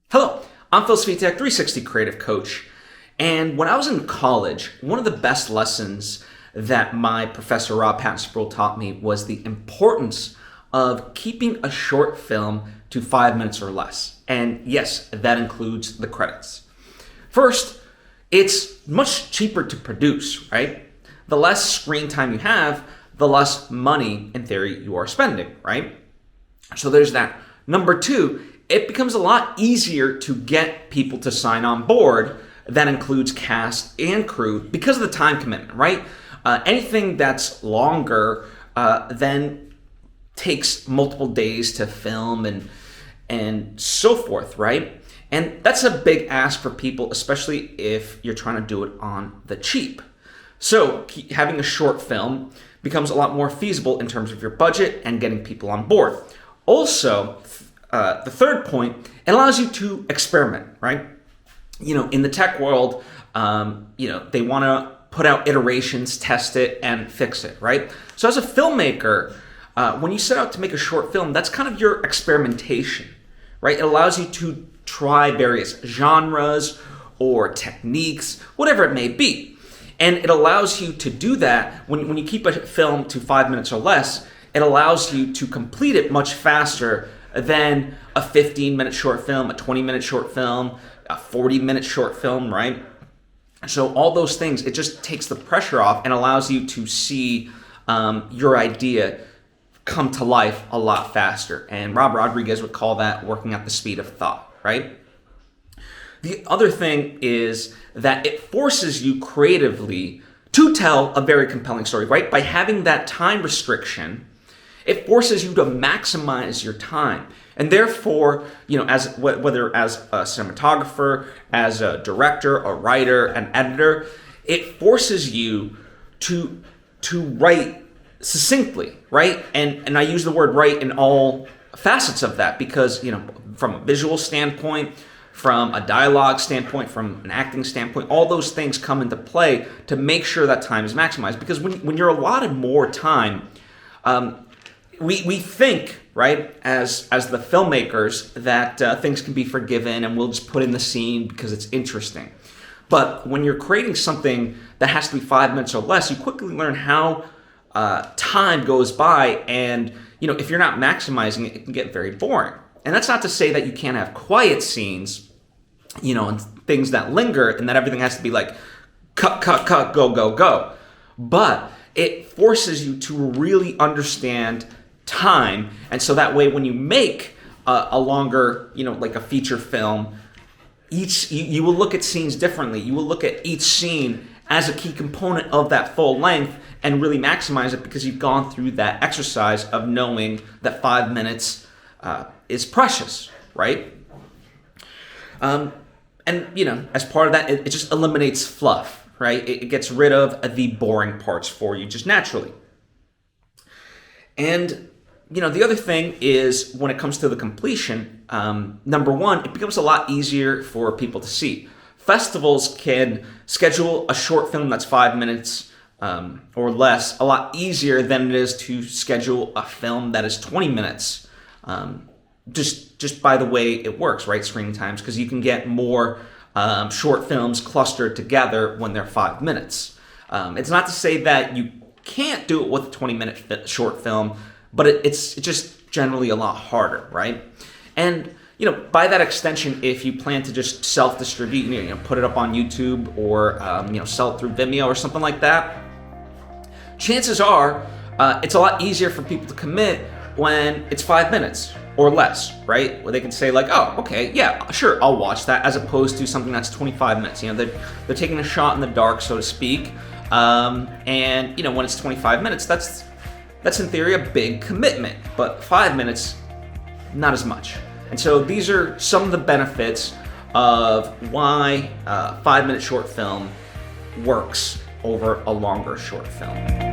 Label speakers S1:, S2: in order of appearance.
S1: Hello, I'm Svitek, 360 Creative Coach. And when I was in college, one of the best lessons that my professor, patton-spruill, taught me was the importance of keeping a short film to 5 minutes or less. And yes, that includes the credits. First, it's much cheaper to produce, right? The less screen time you have, the less money, in theory, you are spending, right? So there's that. Number two, it becomes a lot easier to get people to sign on board. That includes cast and crew because of the time commitment, right? Anything that's longer then takes multiple days to film and so forth, right? And that's a big ask for people, especially if you're trying to do it on the cheap. So having a short film becomes a lot more feasible in terms of your budget and getting people on board. Also, the third point, it allows you to experiment, right? In the tech world, they want to put out iterations, test it, and fix it, right? So as a filmmaker, when you set out to make a short film, that's kind of your experimentation, right? It allows you to try various genres or techniques, whatever it may be. And it allows you to do that when you keep a film to 5 minutes or less. It allows you to complete it much faster than a 15-minute short film, a 20-minute short film, a 40-minute short film, right? So all those things, it just takes the pressure off and allows you to see your idea come to life a lot faster. And Rob Rodriguez would call that working at the speed of thought, right? The other thing is that it forces you creatively to tell a very compelling story, right? By having that time restriction, it forces you to maximize your time. And therefore, whether as a cinematographer, as a director, a writer, an editor, it forces you to write succinctly, right? And I use the word write in all facets of that because, from a visual standpoint, from a dialogue standpoint, from an acting standpoint, all those things come into play to make sure that time is maximized. Because when you're allotted more time, we think, right, as the filmmakers, that things can be forgiven and we'll just put in the scene because it's interesting. But when you're creating something that has to be 5 minutes or less, you quickly learn how time goes by, and if you're not maximizing it, it can get very boring. And that's not to say that you can't have quiet scenes, and things that linger, and that everything has to be like cut, go, go, go. But it forces you to really understand time, and so that way when you make a longer, like a feature film, you will look at scenes differently. You will look at each scene as a key component of that full length and really maximize it because you've gone through that exercise of knowing that 5 minutes is precious, right? And as part of that, it just eliminates fluff, right? It gets rid of the boring parts for you just naturally. And the other thing is when it comes to the completion, number one, it becomes a lot easier for people to see. Festivals can schedule a short film that's 5 minutes or less a lot easier than it is to schedule a film that is 20 minutes. Just by the way it works, right? Screening times, because you can get more short films clustered together when they're 5 minutes. It's not to say that you can't do it with a 20-minute short film, but it's just generally a lot harder, right? And by that extension, if you plan to just self-distribute, put it up on YouTube or sell it through Vimeo or something like that, chances are it's a lot easier for people to commit when it's 5 minutes or less, right? Where they can say like, oh, okay, yeah, sure, I'll watch that, as opposed to something that's 25 minutes. They're taking a shot in the dark, so to speak. And when it's 25 minutes, that's in theory a big commitment, but 5 minutes, not as much. And so these are some of the benefits of why a 5 minute short film works over a longer short film.